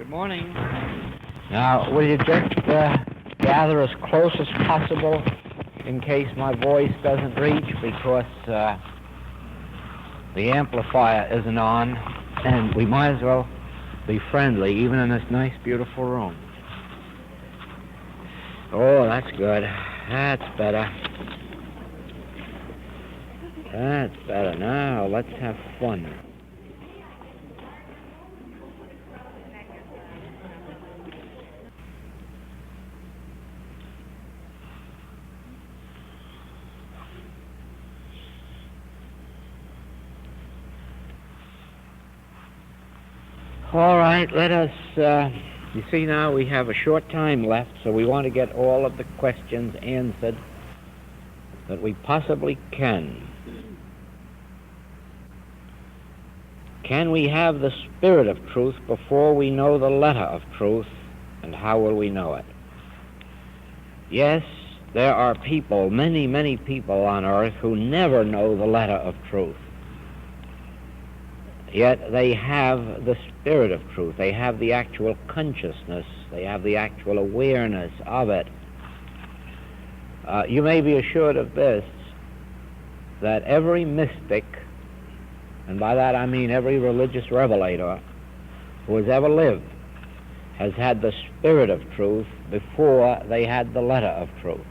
Good morning. Now, will you just gather as close as possible in case my voice doesn't reach, because the amplifier isn't on, and we might as well be friendly even in this nice, beautiful room. Oh, that's good. That's better. That's better. Now, let's have fun. All right, let us, you see now we have a short time left, so we want to get all of the questions answered that we possibly can. Can we have the spirit of truth before we know the letter of truth, and how will we know it? Yes, there are people, many, many people on earth who never know the letter of truth. Yet they have the spirit of truth. They have the actual consciousness. They have the actual awareness of it. You may be assured of this, that every mystic, and by that I mean every religious revelator who has ever lived, has had the spirit of truth before they had the letter of truth.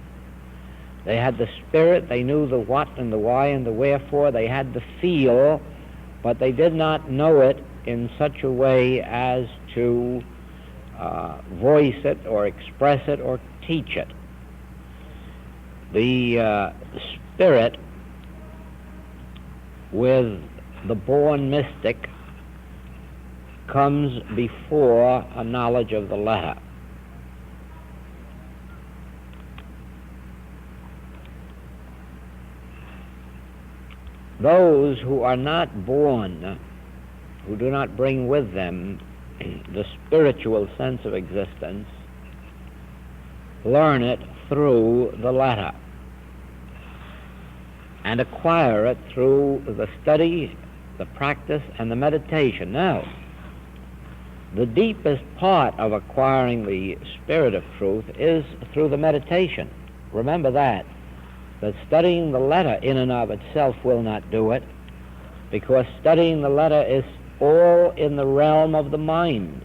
They had the spirit, they knew the what and the why and the wherefore, they had the feel, but they did not know it in such a way as to voice it or express it or teach it. The spirit with the born mystic comes before a knowledge of the letter. Those who are not born, who do not bring with them the spiritual sense of existence, learn it through the letter and acquire it through the study, the practice, and the meditation. Now, the deepest part of acquiring the spirit of truth is through the meditation. Remember that studying the letter in and of itself will not do it, because studying the letter is all in the realm of the mind.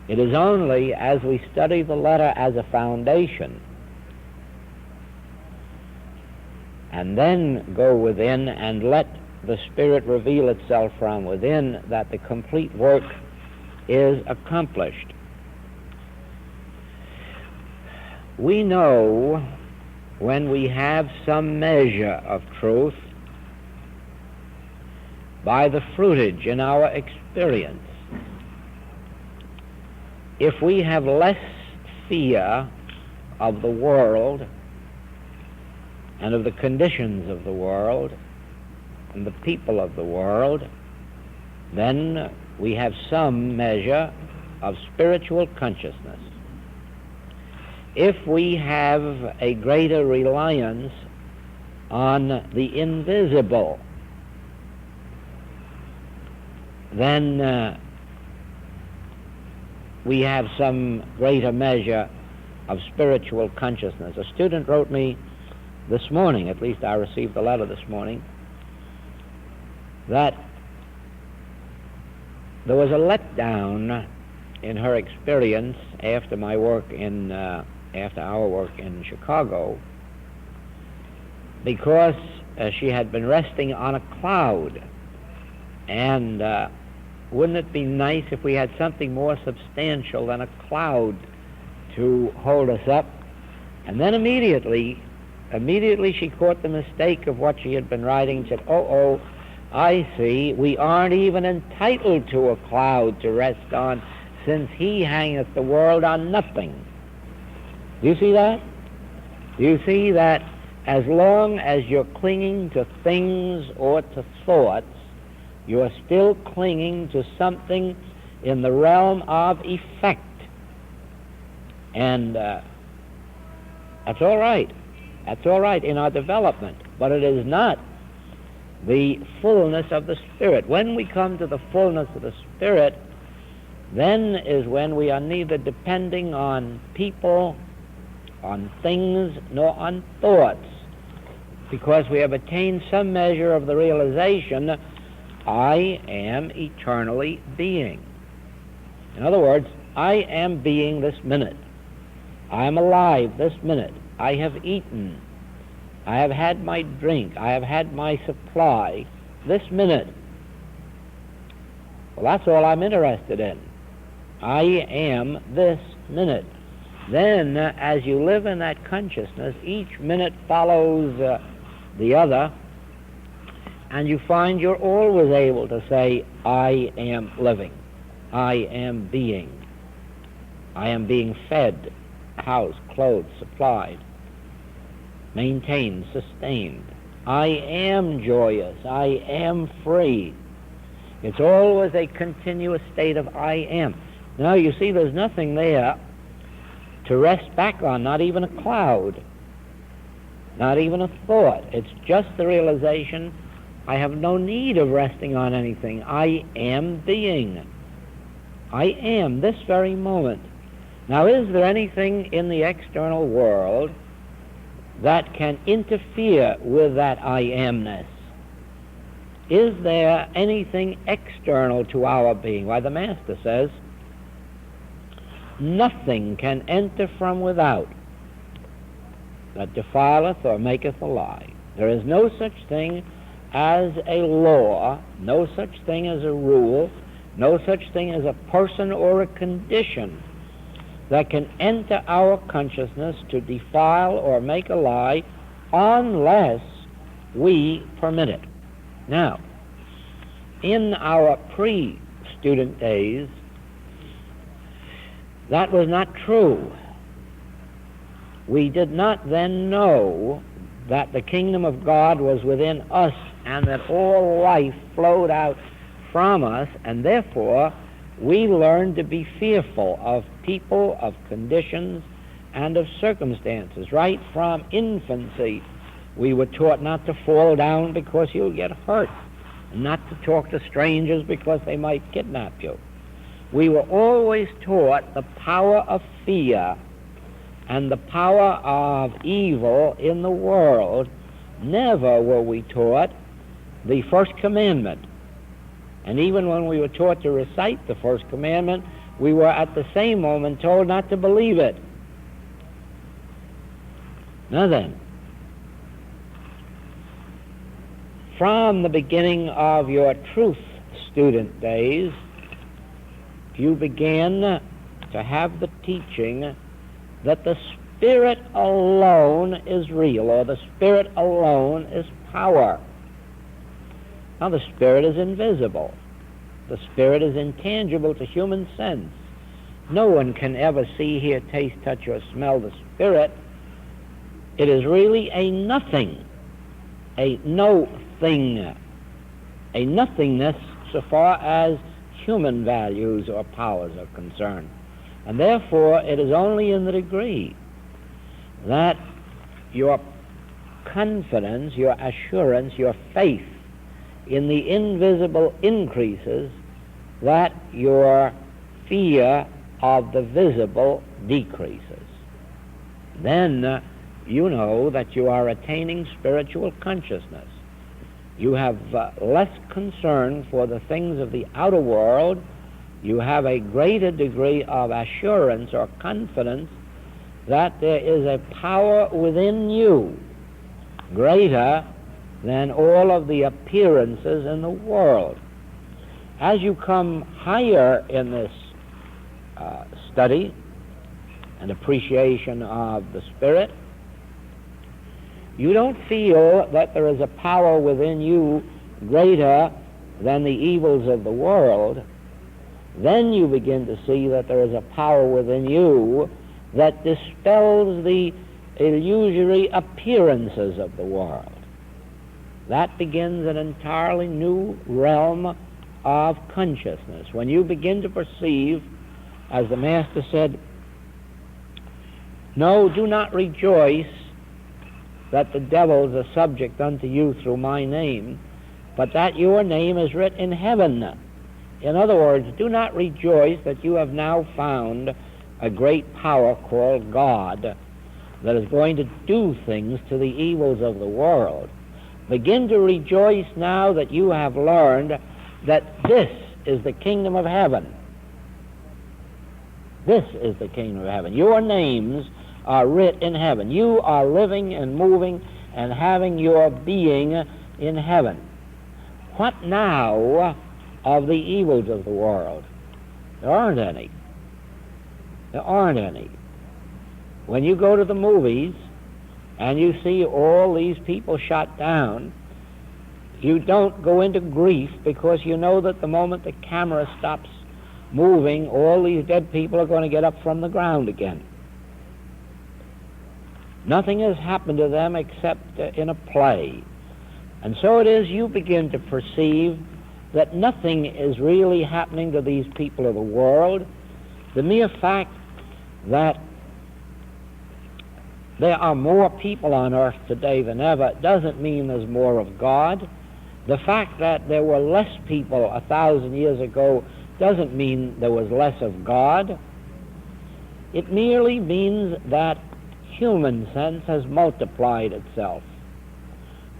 It is only as we study the letter as a foundation and then go within and let the Spirit reveal itself from within that the complete work is accomplished. We know when we have some measure of truth by the fruitage in our experience. If we have less fear of the world and of the conditions of the world and the people of the world, then we have some measure of spiritual consciousness. If we have a greater reliance on the invisible, then we have some greater measure of spiritual consciousness. A student wrote me this morning, at least I received the letter this morning, that there was a letdown in her experience after my work after our work in Chicago, because she had been resting on a cloud. And wouldn't it be nice if we had something more substantial than a cloud to hold us up? And then immediately she caught the mistake of what she had been writing and said, oh, I see, we aren't even entitled to a cloud to rest on, since he hangeth the world on nothing. Do you see that? Do you see that as long as you're clinging to things or to thoughts, you're still clinging to something in the realm of effect? And that's all right. That's all right in our development, but it is not the fullness of the Spirit. When we come to the fullness of the Spirit, then is when we are neither depending on people, on things, nor on thoughts, because we have attained some measure of the realization, I am eternally being. In other words, I am being this minute. I am alive this minute. I have eaten. I have had my drink. I have had my supply this minute. Well, that's all I'm interested in. I am this minute. Then, as you live in that consciousness, each minute follows the other, and you find you're always able to say, I am living. I am being. I am being fed, housed, clothed, supplied, maintained, sustained. I am joyous. I am free. It's always a continuous state of I am. Now, you see, there's nothing there to rest back on, not even a cloud, not even a thought. It's just the realization, I have no need of resting on anything. I am being. I am this very moment. Now, is there anything in the external world that can interfere with that I amness? Is there anything external to our being? Why, the Master says, nothing can enter from without that defileth or maketh a lie. There is no such thing as a law, no such thing as a rule, no such thing as a person or a condition that can enter our consciousness to defile or make a lie unless we permit it. Now, in our pre-student days, that was not true. We did not then know that the kingdom of God was within us and that all life flowed out from us, and therefore we learned to be fearful of people, of conditions, and of circumstances. Right from infancy, we were taught not to fall down because you'll get hurt, and not to talk to strangers because they might kidnap you. We were always taught the power of fear and the power of evil in the world. Never were we taught the first commandment. And even when we were taught to recite the first commandment, we were at the same moment told not to believe it. Now then, from the beginning of your truth student days, you began to have the teaching that the Spirit alone is real, or the Spirit alone is power. Now, the Spirit is invisible. The Spirit is intangible to human sense. No one can ever see, hear, taste, touch, or smell the Spirit. It is really a nothing, a no thing, a nothingness so far as human values or powers are concerned. And therefore, it is only in the degree that your confidence, your assurance, your faith in the invisible increases that your fear of the visible decreases. Then you know that you are attaining spiritual consciousness. You have less concern for the things of the outer world. You have a greater degree of assurance or confidence that there is a power within you greater than all of the appearances in the world. As you come higher in this study and appreciation of the Spirit, you don't feel that there is a power within you greater than the evils of the world. Then you begin to see that there is a power within you that dispels the illusory appearances of the world. That begins an entirely new realm of consciousness. When you begin to perceive, as the Master said, no, do not rejoice that the devils are subject unto you through my name, but that your name is written in heaven. In other words, do not rejoice that you have now found a great power called God that is going to do things to the evils of the world. Begin to rejoice now that you have learned that this is the kingdom of heaven. This is the kingdom of heaven. Your names are writ in heaven. You are living and moving and having your being in heaven. What now of the evils of the world? There aren't any. There aren't any. When you go to the movies and you see all these people shot down, you don't go into grief because you know that the moment the camera stops moving, all these dead people are going to get up from the ground again. Nothing has happened to them except in a play. And so it is you begin to perceive that nothing is really happening to these people of the world. The mere fact that there are more people on earth today than ever doesn't mean there's more of God. The fact that there were less people 1,000 years ago doesn't mean there was less of God. It merely means that human sense has multiplied itself.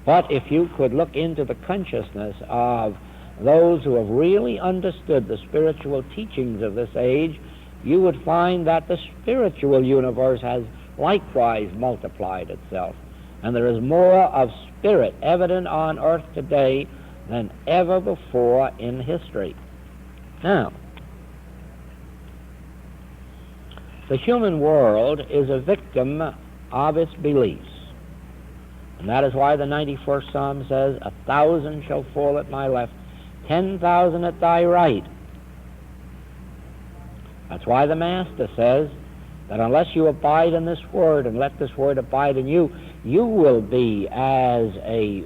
But if you could look into the consciousness of those who have really understood the spiritual teachings of this age, you would find that the spiritual universe has likewise multiplied itself. And there is more of spirit evident on earth today than ever before in history. Now, the human world is a victim of its beliefs. And that is why the 91st Psalm says, 1,000 shall fall at my left, 10,000 at thy right. That's why the Master says that unless you abide in this word and let this word abide in you, you will be as a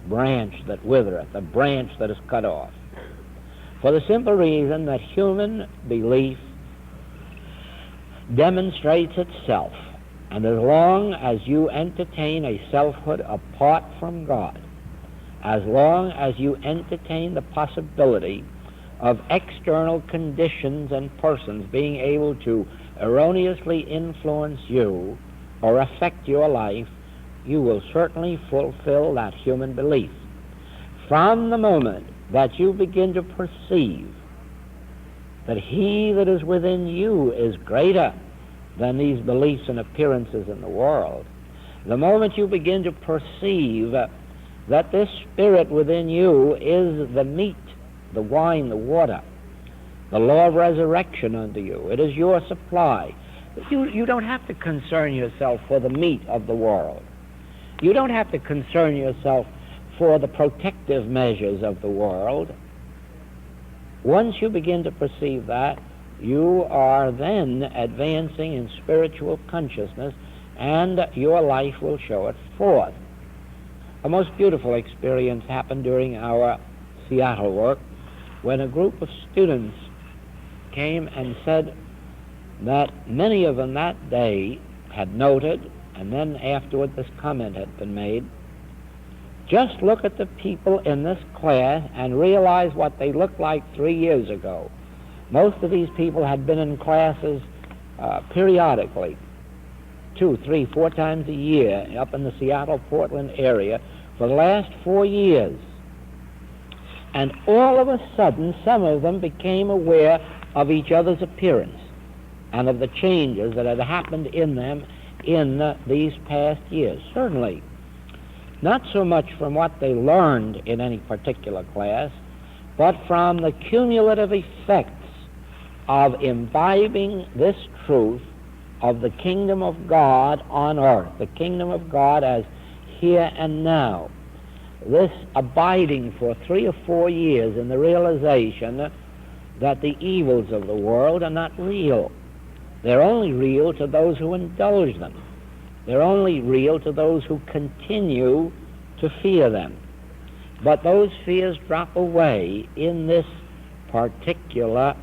branch that withereth, a branch that is cut off. For the simple reason that human belief demonstrates itself. And as long as you entertain a selfhood apart from God, as long as you entertain the possibility of external conditions and persons being able to erroneously influence you or affect your life, you will certainly fulfill that human belief. From the moment that you begin to perceive that he that is within you is greater than these beliefs and appearances in the world, the moment you begin to perceive that this spirit within you is the meat, the wine, the water, the law of resurrection unto you, it is your supply. You don't have to concern yourself for the meat of the world. You don't have to concern yourself for the protective measures of the world. Once you begin to perceive that, you are then advancing in spiritual consciousness, and your life will show it forth. A most beautiful experience happened during our Seattle work when a group of students came and said that many of them that day had noted, and then afterward this comment had been made, just look at the people in this class and realize what they looked like 3 years ago. Most of these people had been in classes periodically, 2, 3, 4 times a year up in the Seattle-Portland area for the last 4 years. And all of a sudden, some of them became aware of each other's appearance and of the changes that had happened in them in these past years. Certainly, not so much from what they learned in any particular class, but from the cumulative effects of imbibing this truth of the kingdom of God on earth, the kingdom of God as here and now. This abiding for 3 or 4 years in the realization that the evils of the world are not real. They're only real to those who indulge them. They're only real to those who continue to fear them. But those fears drop away in this particular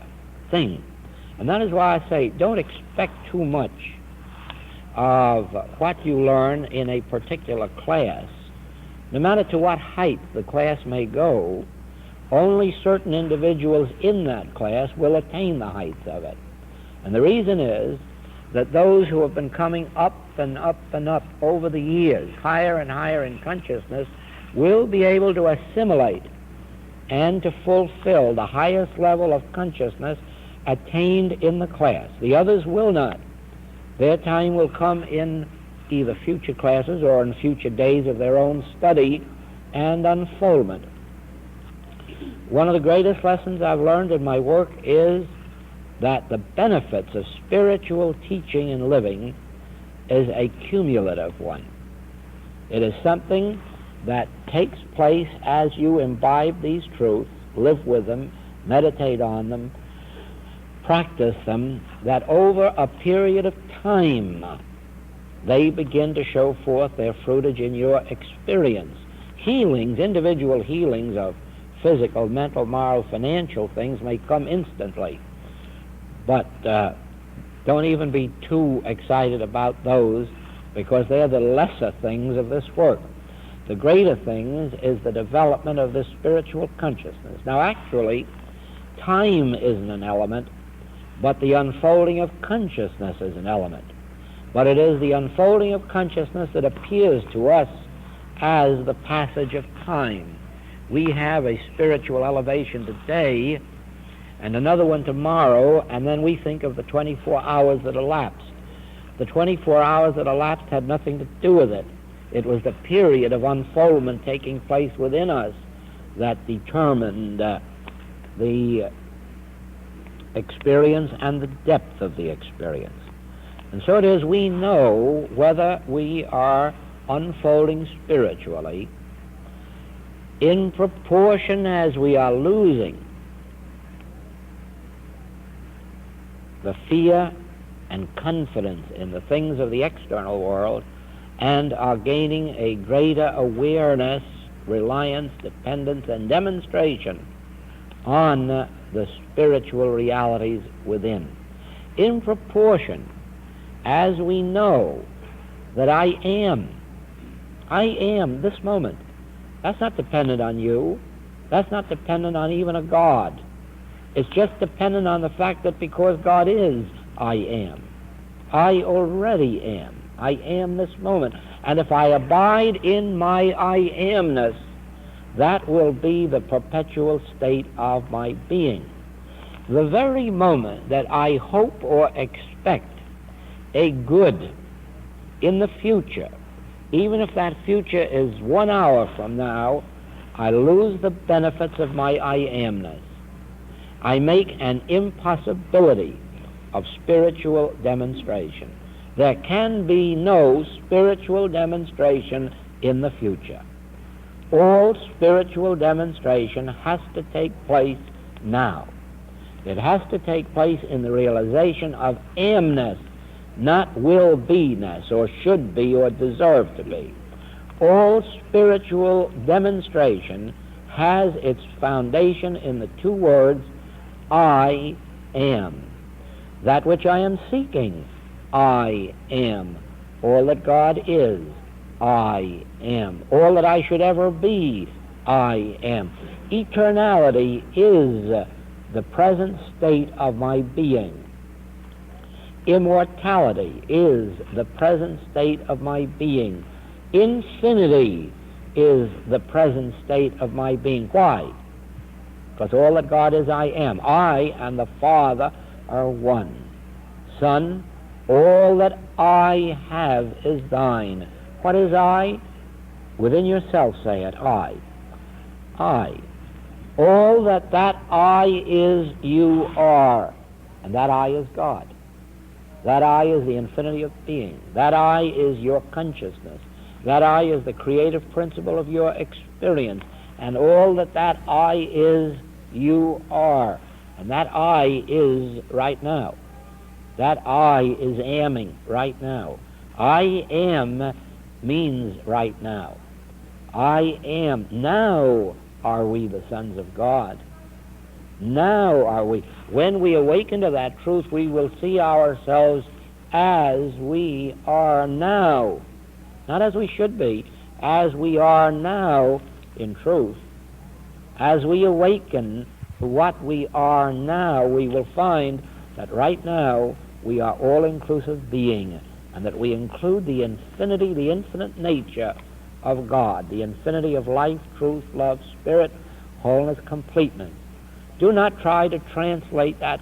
thing. And that is why I say, don't expect too much of what you learn in a particular class. No matter to what height the class may go, Only certain individuals in that class will attain the heights of it. And the reason is that those who have been coming up and up and up over the years, higher and higher in consciousness, will be able to assimilate and to fulfill the highest level of consciousness attained in the class. The others will not. Their time will come in either future classes or in future days of their own study and unfoldment. One of the greatest lessons I've learned in my work is that the benefits of spiritual teaching and living is a cumulative one. It is something that takes place as you imbibe these truths, live with them, meditate on them, practice them, that over a period of time they begin to show forth their fruitage in your experience. Healings, individual healings of physical, mental, moral, financial things may come instantly. But don't even be too excited about those, because they're the lesser things of this work. The greater things is the development of this spiritual consciousness. Now, actually, time isn't an element, but the unfolding of consciousness is an element. But it is the unfolding of consciousness that appears to us as the passage of time. We have a spiritual elevation today and another one tomorrow, and then we think of the 24 hours that elapsed. The 24 hours that elapsed had nothing to do with it. It was the period of unfoldment taking place within us that determined the experience and the depth of the experience. And so it is we know whether we are unfolding spiritually in proportion as we are losing the fear and confidence in the things of the external world and are gaining a greater awareness, reliance, dependence, and demonstration on the spiritual realities within. In proportion as we know that I am this moment. That's not dependent on you. That's not dependent on even a God. It's just dependent on the fact that because God is, I am. I already am. I am this moment. And if I abide in my I amness, that will be the perpetual state of my being. The very moment that I hope or expect a good in the future, even if that future is 1 hour from now, I lose the benefits of my I amness. I make an impossibility of spiritual demonstration. There can be no spiritual demonstration in the future. All spiritual demonstration has to take place now. It has to take place in the realization of amness, not will-be-ness, or should be, or deserve to be. All spiritual demonstration has its foundation in the two words, I am. That which I am seeking, I am. All that God is, I am. All that I should ever be, I am. Eternality is the present state of my being. Immortality is the present state of my being. Infinity is the present state of my being. Why? Because all that God is, I am. I and the Father are one. Son, all that I have is thine. What is I? Within yourself say it, I. I. All that I is, you are. And that I is God. That I is the infinity of being. That I is your consciousness. That I is the creative principle of your experience. And all that I is, you are. And that I is right now. That I is amming right now. I am means right now. I am. Now are we the sons of God. Now are we. When we awaken to that truth, we will see ourselves as we are now. Not as we should be, as we are now in truth. As we awaken to what we are now, we will find that right now we are all-inclusive being, and that we include the infinity, the infinite nature of God, the infinity of life, truth, love, spirit, wholeness, completeness. Do not try to translate that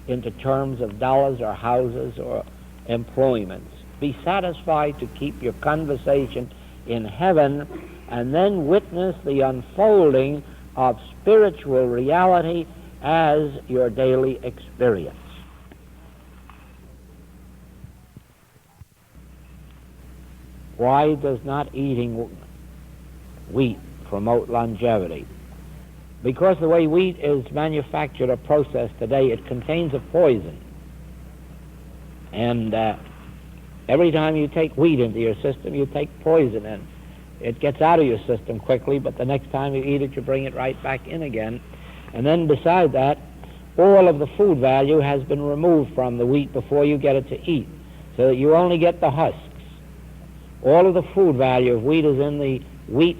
into terms of dollars or houses or employments. Be satisfied to keep your conversation in heaven, and then witness the unfolding of spiritual reality as your daily experience. Why does not eating wheat promote longevity? Because the way wheat is manufactured or processed today, it contains a poison. And every time you take wheat into your system, you take poison in. It gets out of your system quickly, but the next time you eat it, you bring it right back in again. And then beside that, all of the food value has been removed from the wheat before you get it to eat, so that you only get the husks. All of the food value of wheat is in the wheat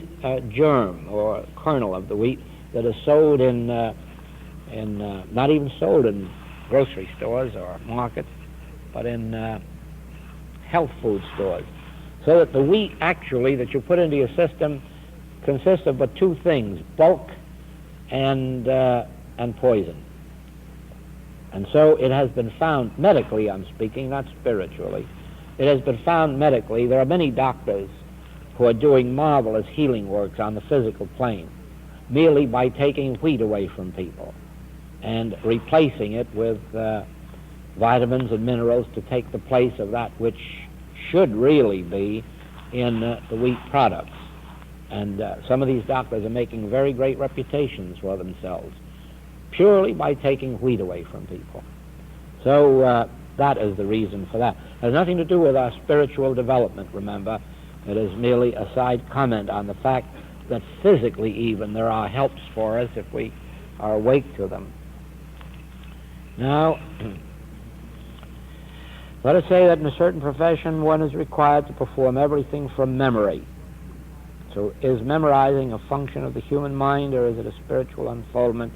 germ or kernel of the wheat that is sold in not even sold in grocery stores or markets, but in health food stores. So that the wheat actually that you put into your system consists of but two things: bulk and poison. And so it has been found medically, I'm speaking, not spiritually. It has been found medically. There are many doctors who are doing marvelous healing works on the physical plane, merely by taking wheat away from people and replacing it with vitamins and minerals to take the place of that which should really be in the wheat products. And some of these doctors are making very great reputations for themselves purely by taking wheat away from people. So that is the reason for that. It has nothing to do with our spiritual development, remember. It is merely a side comment on the fact that physically even there are helps for us if we are awake to them. Now, let us say that in a certain profession one is required to perform everything from memory. So is memorizing a function of the human mind, or is it a spiritual unfoldment?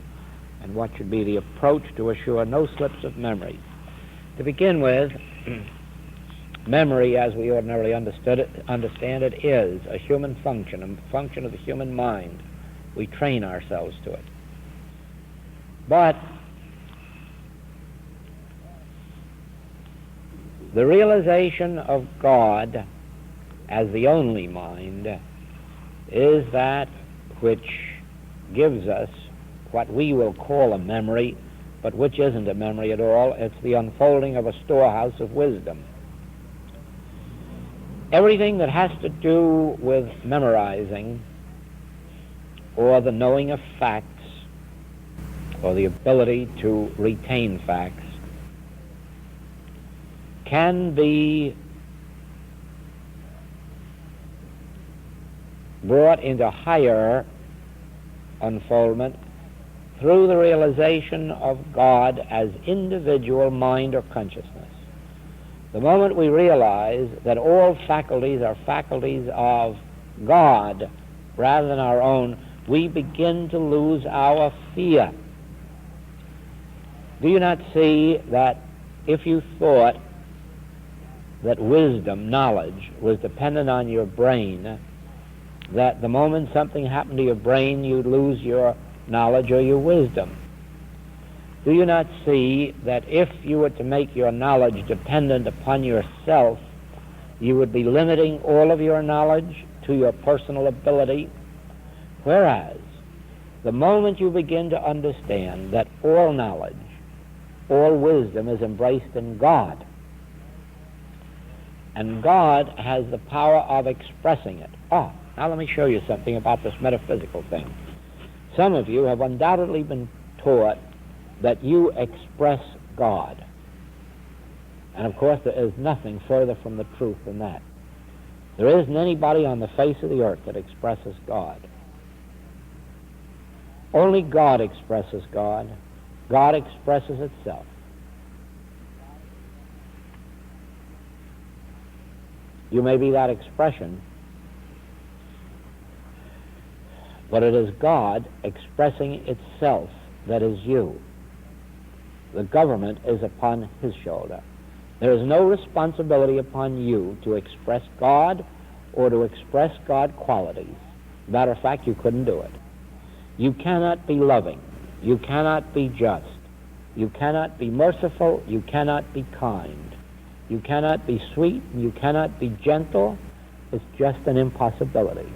And what should be the approach to assure no slips of memory? To begin with, memory, as we ordinarily understand it, is a human function, a function of the human mind. We train ourselves to it. But the realization of God as the only mind is that which gives us what we will call a memory, but which isn't a memory at all. It's the unfolding of a storehouse of wisdom. Everything that has to do with memorizing or the knowing of facts or the ability to retain facts can be brought into higher unfoldment through the realization of God as individual mind or consciousness. The moment we realize that all faculties are faculties of God rather than our own, we begin to lose our fear. Do you not see that if you thought that wisdom, knowledge, was dependent on your brain, that the moment something happened to your brain, you'd lose your knowledge or your wisdom? Do you not see that if you were to make your knowledge dependent upon yourself, you would be limiting all of your knowledge to your personal ability? Whereas, the moment you begin to understand that all knowledge, all wisdom is embraced in God, and God has the power of expressing it. Now let me show you something about this metaphysical thing. Some of you have undoubtedly been taught that you express God. And of course there is nothing further from the truth than that. There isn't anybody on the face of the earth that expresses God. Only God expresses God. God expresses itself. You may be that expression, but it is God expressing itself that is you. The government is upon his shoulder. There is no responsibility upon you to express God or to express God qualities. Matter of fact, you couldn't do it. You cannot be loving. You cannot be just. You cannot be merciful. You cannot be kind. You cannot be sweet. You cannot be gentle. It's just an impossibility.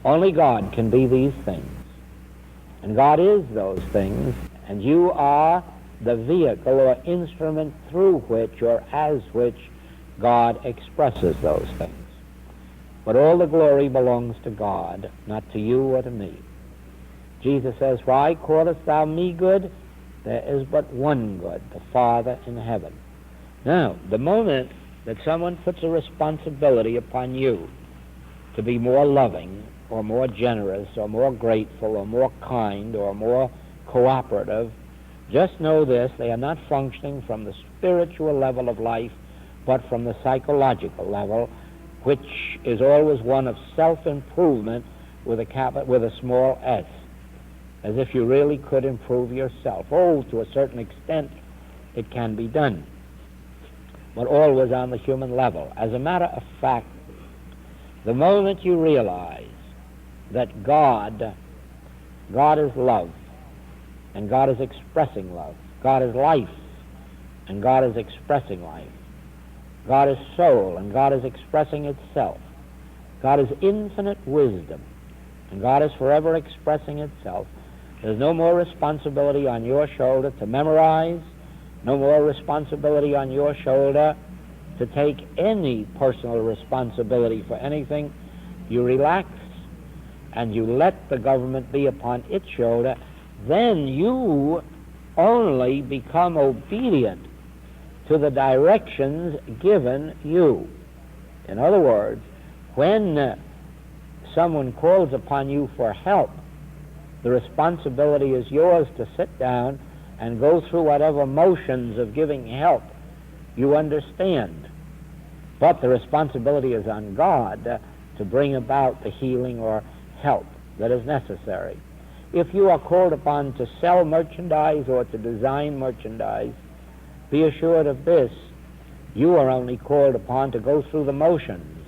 Only God can be these things. And God is those things, and you are the vehicle or instrument through which or as which God expresses those things. But all the glory belongs to God, not to you or to me. Jesus says, "Why callest thou me good? There is but one good, the Father in heaven." Now, the moment that someone puts a responsibility upon you to be more loving or more generous or more grateful or more kind or more cooperative, just know this: they are not functioning from the spiritual level of life, but from the psychological level, which is always one of self-improvement with a small s, as if you really could improve yourself. Oh, to a certain extent, it can be done, but always on the human level. As a matter of fact, the moment you realize that God is love, and God is expressing love, God is life, and God is expressing life, God is soul, and God is expressing itself, God is infinite wisdom, and God is forever expressing itself, there's no more responsibility on your shoulder to memorize, no more responsibility on your shoulder to take any personal responsibility for anything. You relax and you let the government be upon its shoulder. Then you only become obedient to the directions given you. In other words, when someone calls upon you for help, the responsibility is yours to sit down and go through whatever motions of giving help you understand. But the responsibility is on God to bring about the healing or help that is necessary. If you are called upon to sell merchandise or to design merchandise, be assured of this: you are only called upon to go through the motions.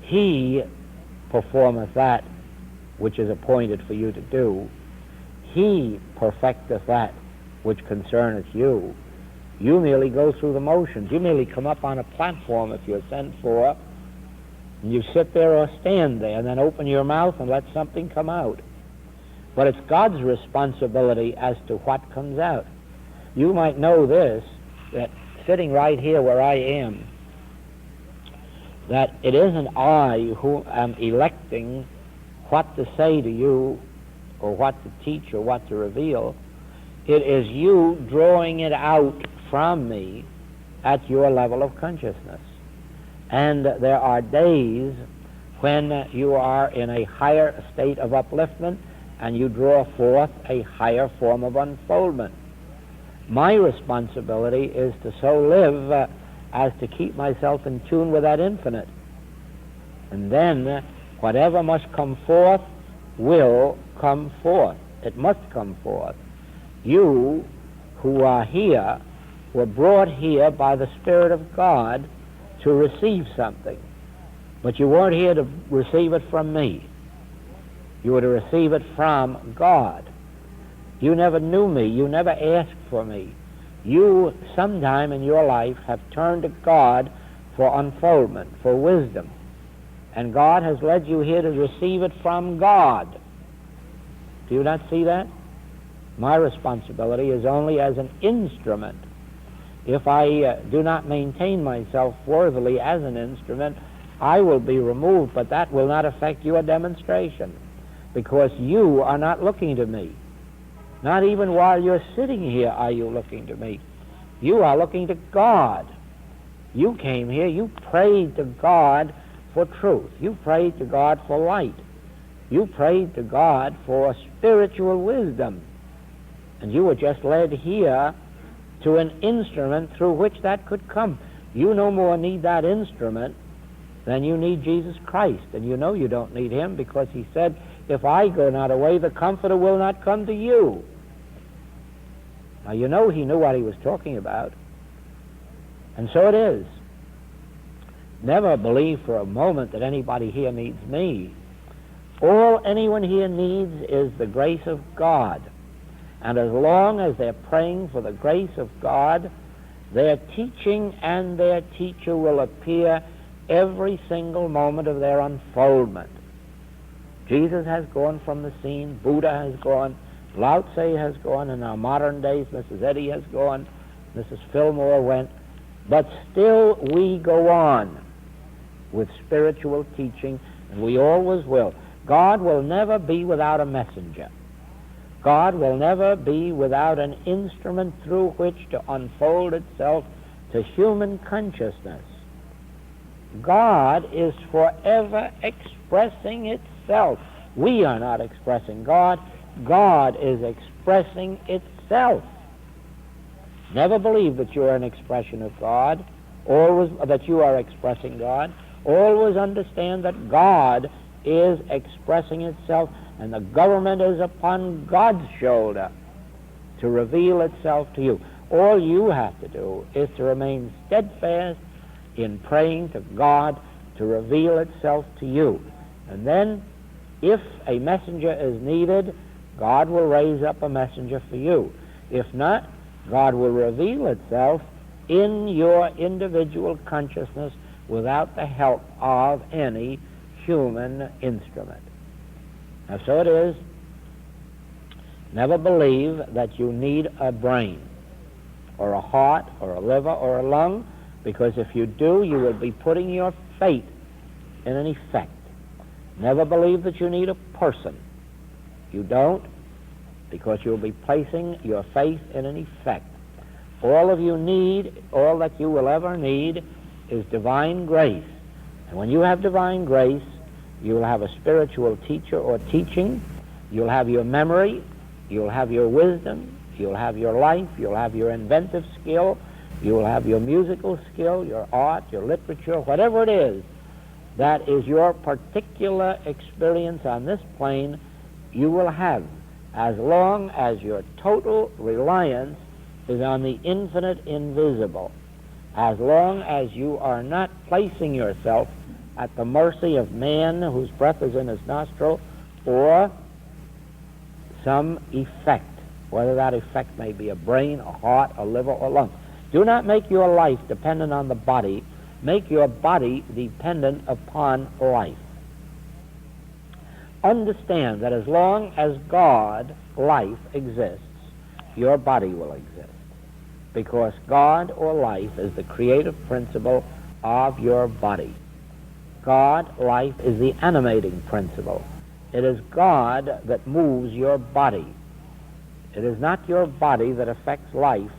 He performeth that which is appointed for you to do. He perfecteth that which concerneth you. You merely go through the motions. You merely come up on a platform if you're sent for, and you sit there or stand there and then open your mouth and let something come out. But it's God's responsibility as to what comes out. You might know this, that sitting right here where I am, that it isn't I who am electing what to say to you or what to teach or what to reveal. It is you drawing it out from me at your level of consciousness. And there are days when you are in a higher state of upliftment and you draw forth a higher form of unfoldment. My responsibility is to so live as to keep myself in tune with that infinite. And then whatever must come forth will come forth. It must come forth. You who are here were brought here by the Spirit of God to receive something. But you weren't here to receive it from me. You were to receive it from God. You never knew me. You never asked for me. You, sometime in your life, have turned to God for unfoldment, for wisdom. And God has led you here to receive it from God. Do you not see that? My responsibility is only as an instrument. If I do not maintain myself worthily as an instrument, I will be removed, but that will not affect your demonstration, because you are not looking to me. Not even while you're sitting here are you looking to me. You are looking to God. You came here, you prayed to God for truth. You prayed to God for light. You prayed to God for spiritual wisdom. And you were just led here to an instrument through which that could come. You no more need that instrument than you need Jesus Christ. And you know you don't need him, because he said, if I go not away, the Comforter will not come to you. Now, you know he knew what he was talking about. And so it is. Never believe for a moment that anybody here needs me. All anyone here needs is the grace of God. And as long as they're praying for the grace of God, their teaching and their teacher will appear every single moment of their unfoldment. Jesus has gone from the scene, Buddha has gone, Lao Tse has gone, in our modern days Mrs. Eddy has gone, Mrs. Fillmore went, but still we go on with spiritual teaching, and we always will. God will never be without a messenger. God will never be without an instrument through which to unfold itself to human consciousness. God is forever expressing itself. We are not expressing God. God is expressing itself. Never believe that you are an expression of God, always that you are expressing God. Always understand that God is expressing itself, and the government is upon God's shoulder to reveal itself to you. All you have to do is to remain steadfast in praying to God to reveal itself to you. And then, if a messenger is needed, God will raise up a messenger for you. If not, God will reveal itself in your individual consciousness without the help of any human instrument. Now, so it is. Never believe that you need a brain or a heart or a liver or a lung, because if you do, you will be putting your fate in an effect. Never believe that you need a person. You don't, because you'll be placing your faith in an effect. All of you need, all that you will ever need, is divine grace. And when you have divine grace, you'll have a spiritual teacher or teaching, you'll have your memory, you'll have your wisdom, you'll have your life, you'll have your inventive skill, you'll have your musical skill, your art, your literature, whatever it is that is your particular experience on this plane, you will have, as long as your total reliance is on the infinite invisible, as long as you are not placing yourself at the mercy of man whose breath is in his nostril, or some effect, whether that effect may be a brain, a heart, a liver, or lung. Do not make your life dependent on the body. Make your body dependent upon life. Understand that as long as God, life, exists, your body will exist, because God or life is the creative principle of your body. God, life, is the animating principle. It is God that moves your body. It is not your body that affects life.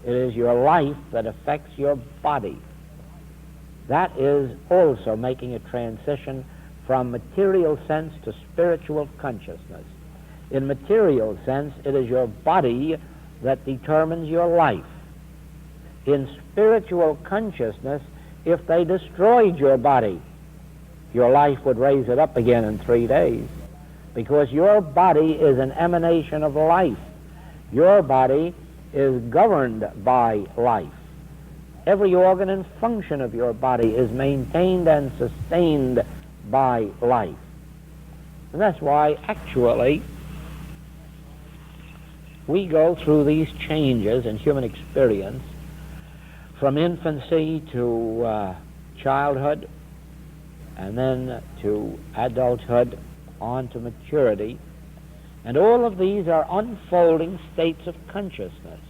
It is your life that affects your body. That is also making a transition from material sense to spiritual consciousness. In material sense, it is your body that determines your life. In spiritual consciousness, if they destroyed your body, your life would raise it up again in 3 days, because your body is an emanation of life. Your body is governed by life. Every organ and function of your body is maintained and sustained by life. And that's why, actually, we go through these changes in human experience from infancy to childhood, and then to adulthood, on to maturity. And all of these are unfolding states of consciousness.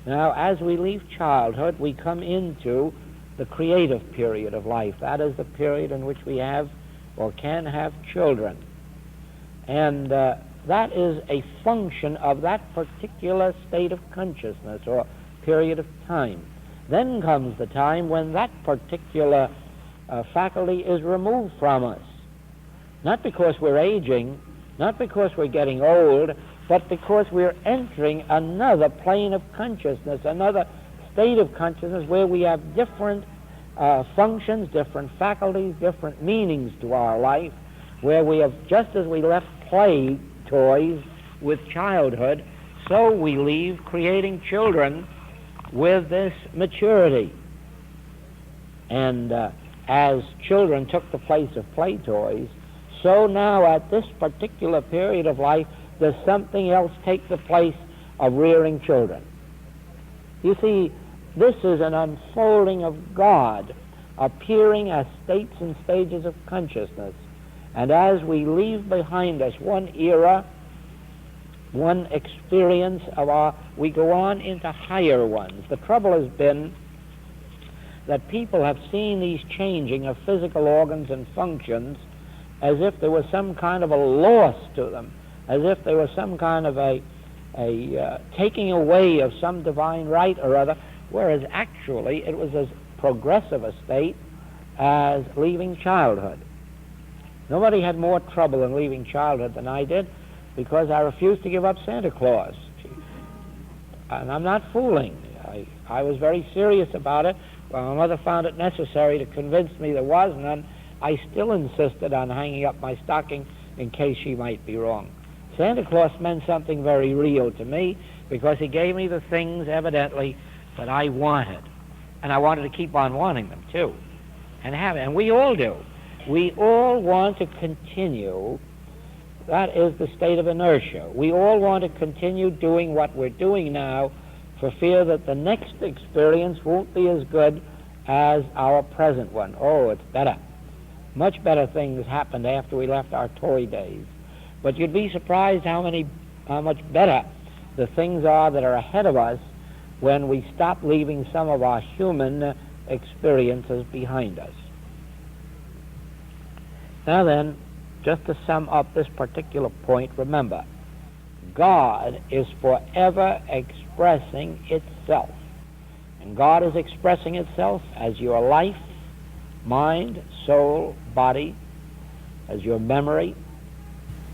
Now, as we leave childhood, we come into the creative period of life. That is the period in which we have or can have children. And that is a function of that particular state of consciousness or period of time. Then comes the time when that particular faculty is removed from us. Not because we're aging, not because we're getting old, but because we're entering another plane of consciousness, another state of consciousness where we have different functions, different faculties, different meanings to our life, where we have, just as we left play toys with childhood, so we leave creating children with this maturity. And as children took the place of play toys, so now at this particular period of life, does something else take the place of rearing children? You see, this is an unfolding of God appearing as states and stages of consciousness. And as we leave behind us one era, one experience we go on into higher ones. The trouble has been that people have seen these changing of physical organs and functions as if there was some kind of a loss to them, as if there was some kind of a taking away of some divine right or other, whereas actually it was as progressive a state as leaving childhood. Nobody had more trouble in leaving childhood than I did, because I refused to give up Santa Claus. And I'm not fooling. I was very serious about it. When my mother found it necessary to convince me there was none, I still insisted on hanging up my stocking in case she might be wrong. Santa Claus meant something very real to me, because he gave me the things, evidently, that I wanted. And I wanted to keep on wanting them, too, and have it. And we all do. We all want to continue. That is the state of inertia. We all want to continue doing what we're doing now for fear that the next experience won't be as good as our present one. Oh, it's better. Much better things happened after we left our toy days. But you'd be surprised how much better the things are that are ahead of us when we stop leaving some of our human experiences behind us. Now then, just to sum up this particular point, remember, God is forever expressing itself. And God is expressing itself as your life, mind, soul, body, as your memory,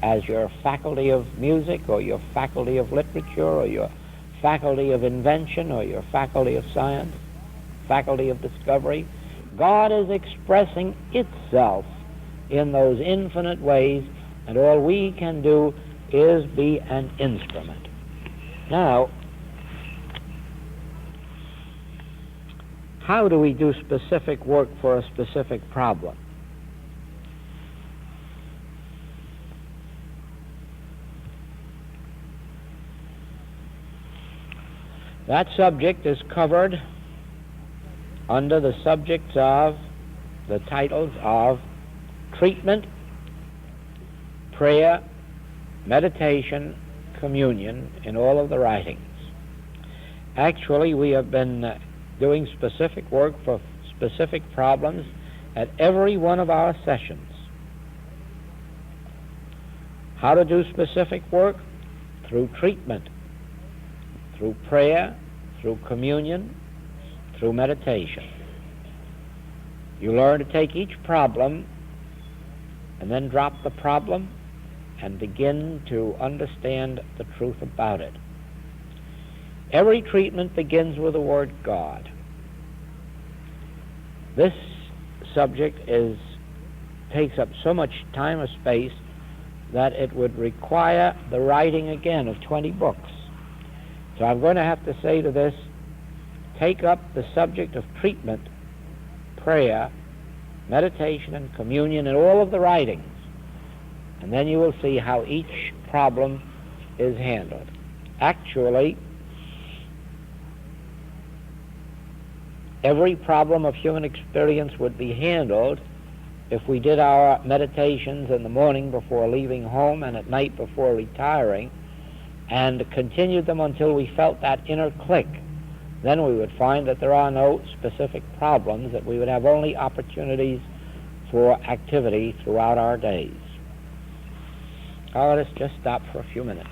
as your faculty of music, or your faculty of literature, or your faculty of invention, or your faculty of science, faculty of discovery. God is expressing itself in those infinite ways, and all we can do is be an instrument. Now, how do we do specific work for a specific problem? That subject is covered under the subjects of the titles of treatment, prayer, meditation, communion in all of the writings. Actually, we have been doing specific work for specific problems at every one of our sessions. How to do specific work? Through treatment, through prayer, through communion, through meditation. You learn to take each problem and then drop the problem and begin to understand the truth about it. Every treatment begins with the word God. This subject takes up so much time or space that it would require the writing again of 20 books. So I'm going to have to say to this, take up the subject of treatment, prayer, meditation, and communion in all of the writings, and then you will see how each problem is handled. Actually, every problem of human experience would be handled if we did our meditations in the morning before leaving home and at night before retiring, and continued them until we felt that inner click. Then we would find that there are no specific problems, that we would have only opportunities for activity throughout our days. Let us just stop for a few minutes.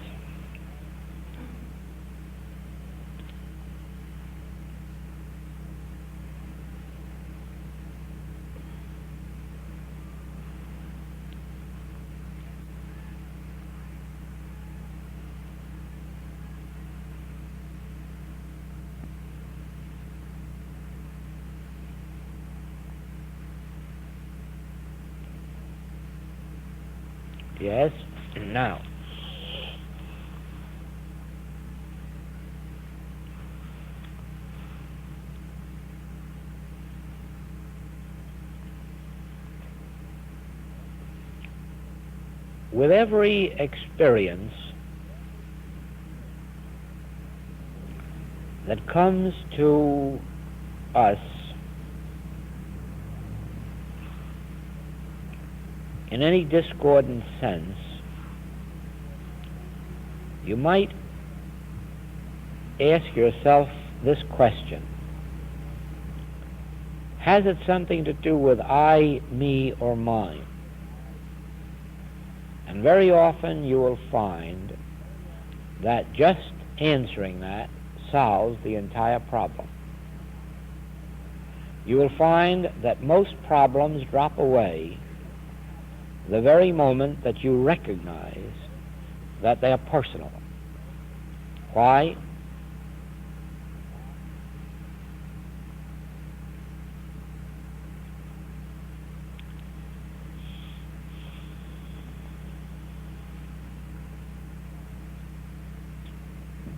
Yes? Now, with every experience that comes to us in any discordant sense, you might ask yourself this question: has it something to do with I, me, or mine? And very often you will find that just answering that solves the entire problem. You will find that most problems drop away the very moment that you recognize that they are personal. Why?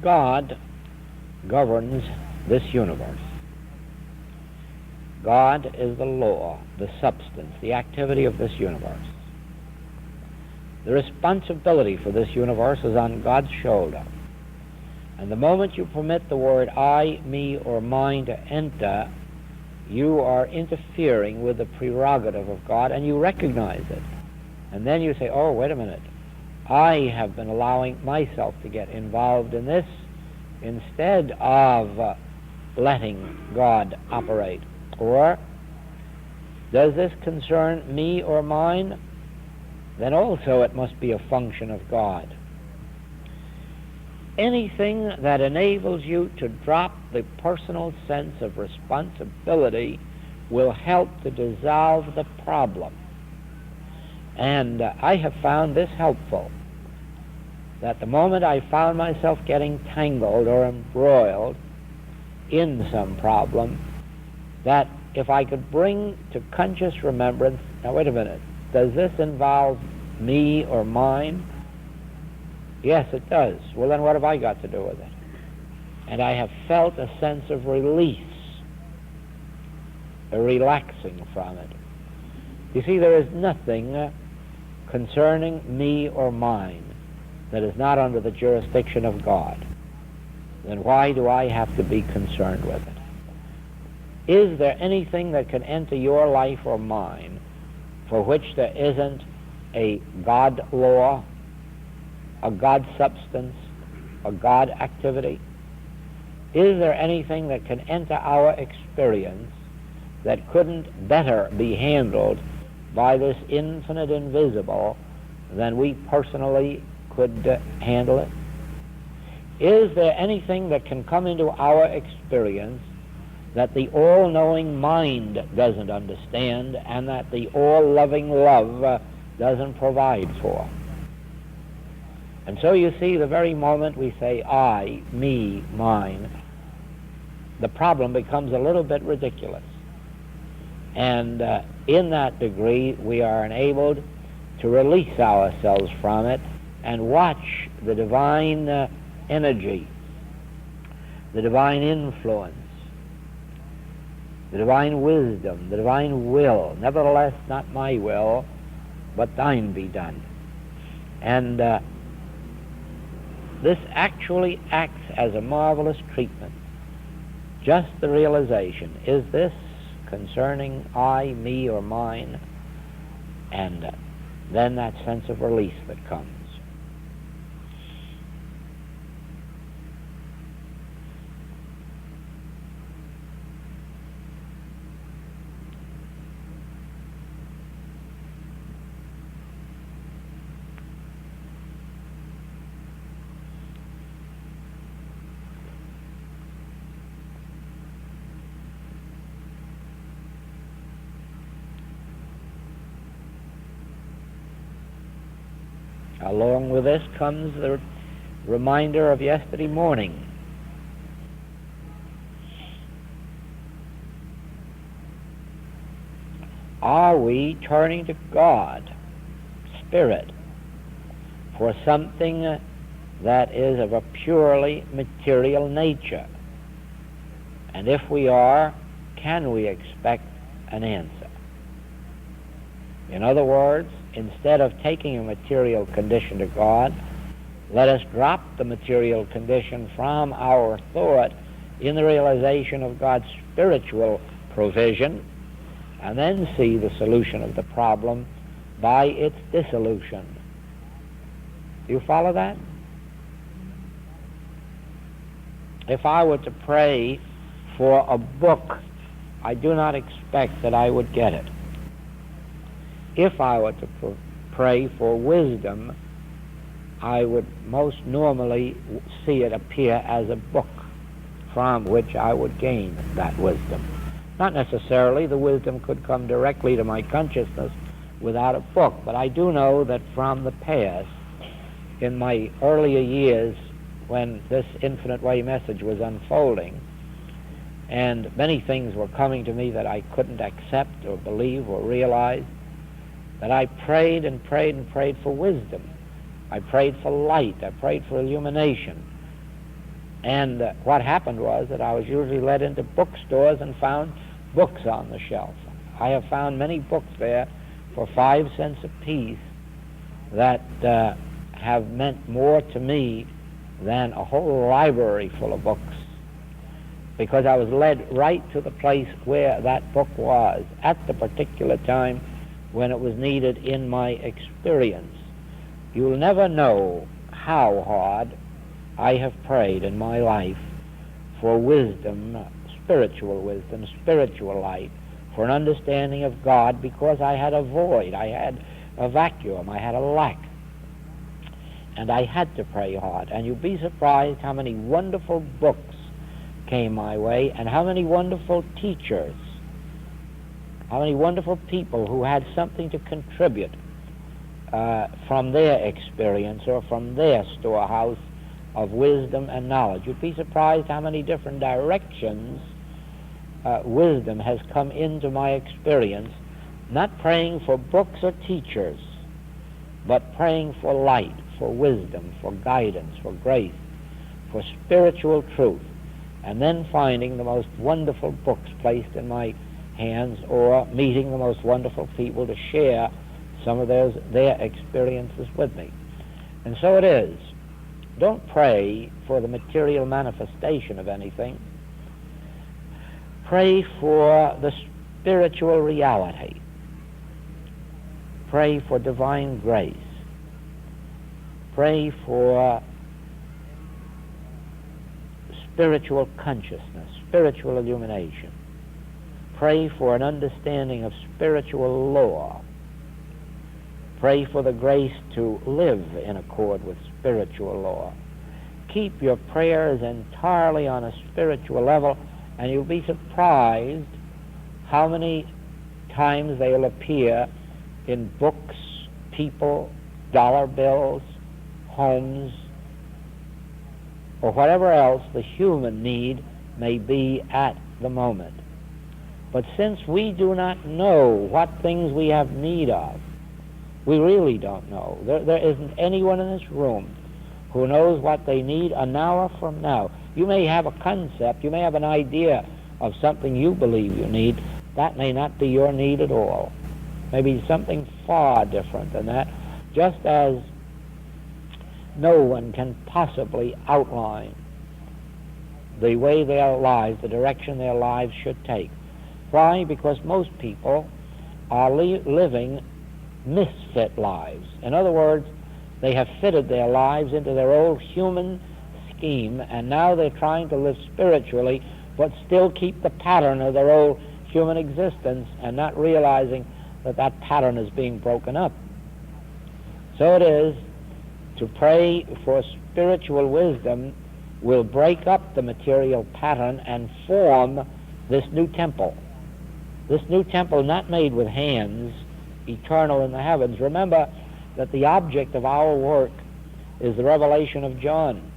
God governs this universe. God is the law, the substance, the activity of this universe. The responsibility for this universe is on God's shoulder. And the moment you permit the word I, me, or mine to enter, you are interfering with the prerogative of God, and you recognize it. And then you say, oh, wait a minute. I have been allowing myself to get involved in this instead of letting God operate. Or, does this concern me or mine? Then also it must be a function of God. Anything that enables you to drop the personal sense of responsibility will help to dissolve the problem. And I have found this helpful, that the moment I found myself getting tangled or embroiled in some problem, that if I could bring to conscious remembrance, now wait a minute, does this involve me or mine? Yes, it does. Well, then what have I got to do with it? And I have felt a sense of release, a relaxing from it. You see, there is nothing concerning me or mine that is not under the jurisdiction of God. Then why do I have to be concerned with it? Is there anything that can enter your life or mine for which there isn't a God law, a God substance, a God activity? Is there anything that can enter our experience that couldn't better be handled by this infinite invisible than we personally could handle it? Is there anything that can come into our experience that the all-knowing mind doesn't understand and that the all-loving love doesn't provide for? And so you see, the very moment we say I, me, mine, the problem becomes a little bit ridiculous. And in that degree, we are enabled to release ourselves from it and watch the divine energy, the divine influence, the divine wisdom, the divine will. Nevertheless, not my will, but thine be done. And this actually acts as a marvelous treatment. Just the realization, is this concerning I, me, or mine? And then that sense of release that comes. Along with this comes the reminder of yesterday morning. Are we turning to God, Spirit, for something that is of a purely material nature? And if we are, can we expect an answer? In other words, instead of taking a material condition to God, let us drop the material condition from our thought in the realization of God's spiritual provision, and then see the solution of the problem by its dissolution. Do you follow that? If I were to pray for a book, I do not expect that I would get it. If I were to pray for wisdom, I would most normally see it appear as a book from which I would gain that wisdom. Not necessarily the wisdom could come directly to my consciousness without a book, but I do know that from the past, in my earlier years when this Infinite Way message was unfolding, and many things were coming to me that I couldn't accept or believe or realize, that I prayed and prayed and prayed for wisdom. I prayed for light. I prayed for illumination. And what happened was that I was usually led into bookstores and found books on the shelf. I have found many books there for 5 cents a piece that have meant more to me than a whole library full of books, because I was led right to the place where that book was at the particular time when it was needed in my experience. You'll never know how hard I have prayed in my life for wisdom, spiritual light, for an understanding of God, because I had a void, I had a vacuum, I had a lack. And I had to pray hard. And you'd be surprised how many wonderful books came my way, and how many wonderful teachers, how many wonderful people who had something to contribute from their experience or from their storehouse of wisdom and knowledge. You'd be surprised how many different directions wisdom has come into my experience, not praying for books or teachers, but praying for light, for wisdom, for guidance, for grace, for spiritual truth, and then finding the most wonderful books placed in my hands, or meeting the most wonderful people to share some of their experiences with me. And so it is. Don't pray for the material manifestation of anything. Pray for the spiritual reality. Pray for divine grace. Pray for spiritual consciousness, spiritual illumination. Pray for an understanding of spiritual law. Pray for the grace to live in accord with spiritual law. Keep your prayers entirely on a spiritual level, and you'll be surprised how many times they will appear in books, people, dollar bills, homes, or whatever else the human need may be at the moment. But since we do not know what things we have need of, we really don't know. There isn't anyone in this room who knows what they need an hour from now. You may have a concept, you may have an idea of something you believe you need. That may not be your need at all. Maybe something far different than that, just as no one can possibly outline the way their lives, the direction their lives should take. Why? Because most people are living misfit lives. In other words, they have fitted their lives into their old human scheme, and now they're trying to live spiritually, but still keep the pattern of their old human existence, and not realizing that that pattern is being broken up. So it is, to pray for spiritual wisdom will break up the material pattern and form this new temple. This new temple not made with hands, eternal in the heavens. Remember that the object of our work is the revelation of John.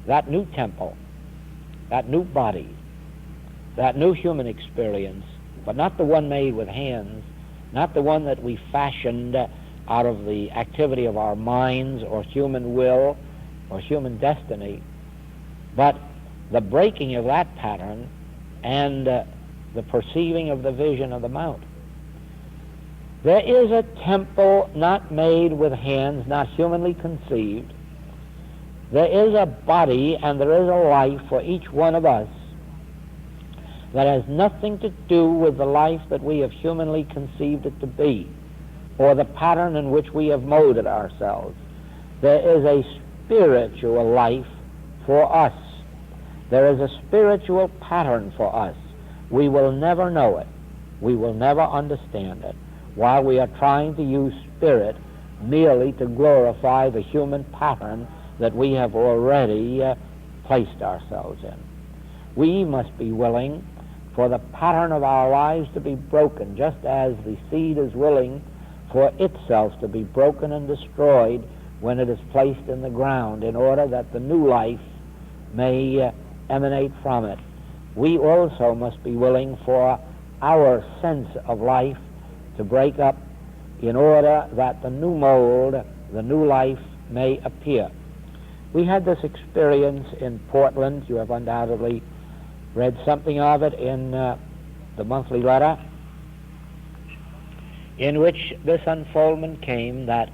That new temple, that new body, that new human experience, but not the one made with hands, not the one that we fashioned out of the activity of our minds or human will or human destiny, but the breaking of that pattern and the perceiving of the vision of the mount. There is a temple not made with hands, not humanly conceived. There is a body and there is a life for each one of us that has nothing to do with the life that we have humanly conceived it to be, or the pattern in which we have molded ourselves. There is a spiritual life for us. There is a spiritual pattern for us. We will never know it. We will never understand it, while we are trying to use spirit merely to glorify the human pattern that we have already placed ourselves in. We must be willing for the pattern of our lives to be broken, just as the seed is willing for itself to be broken and destroyed when it is placed in the ground, in order that the new life may emanate from it. We also must be willing for our sense of life to break up in order that the new mold, the new life, may appear. We had this experience in Portland. You have undoubtedly read something of it in the monthly letter, in which this unfoldment came that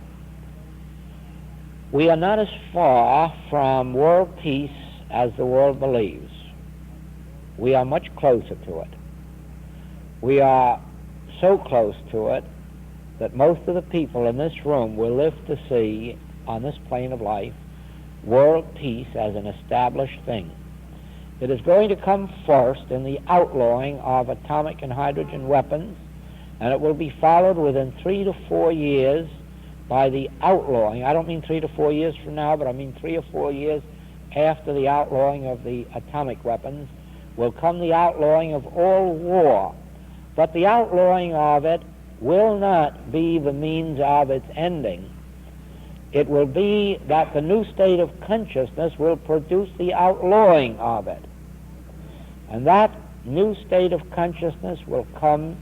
we are not as far from world peace as the world believes. We are much closer to it. We are so close to it that most of the people in this room will live to see, on this plane of life, world peace as an established thing. It is going to come first in the outlawing of atomic and hydrogen weapons, and it will be followed within 3 to 4 years by the outlawing. I don't mean 3 to 4 years from now, but I mean 3 or 4 years after the outlawing of the atomic weapons will come the outlawing of all war. But the outlawing of it will not be the means of its ending. It will be that the new state of consciousness will produce the outlawing of it. And that new state of consciousness will come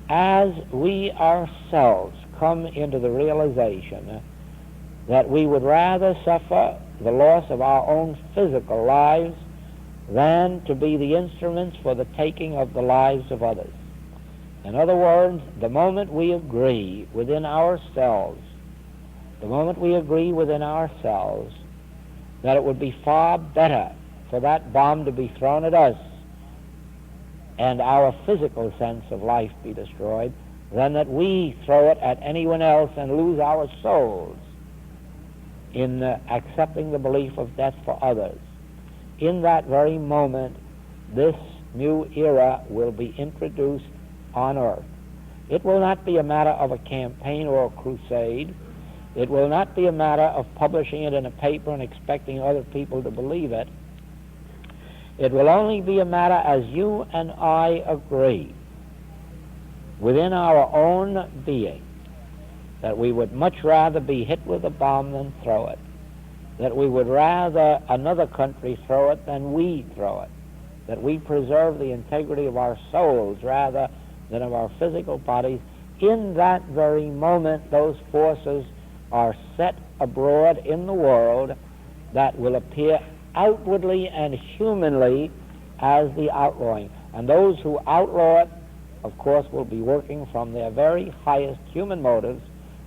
as we ourselves come into the realization that we would rather suffer the loss of our own physical lives than to be the instruments for the taking of the lives of others. In other words, the moment we agree within ourselves, that it would be far better for that bomb to be thrown at us and our physical sense of life be destroyed than that we throw it at anyone else and lose our souls in accepting the belief of death for others. In that very moment, this new era will be introduced on earth. It will not be a matter of a campaign or a crusade. It will not be a matter of publishing it in a paper and expecting other people to believe it. It will only be a matter as you and I agree within our own being that we would much rather be hit with a bomb than throw it, that we would rather another country throw it than we throw it, that we preserve the integrity of our souls rather than of our physical bodies. In that very moment, those forces are set abroad in the world that will appear outwardly and humanly as the outlawing. And those who outlaw it, of course, will be working from their very highest human motives,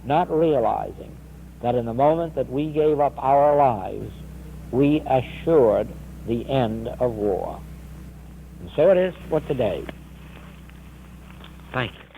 not realizing that in the moment that we gave up our lives, we assured the end of war. And so it is for today. Thank you.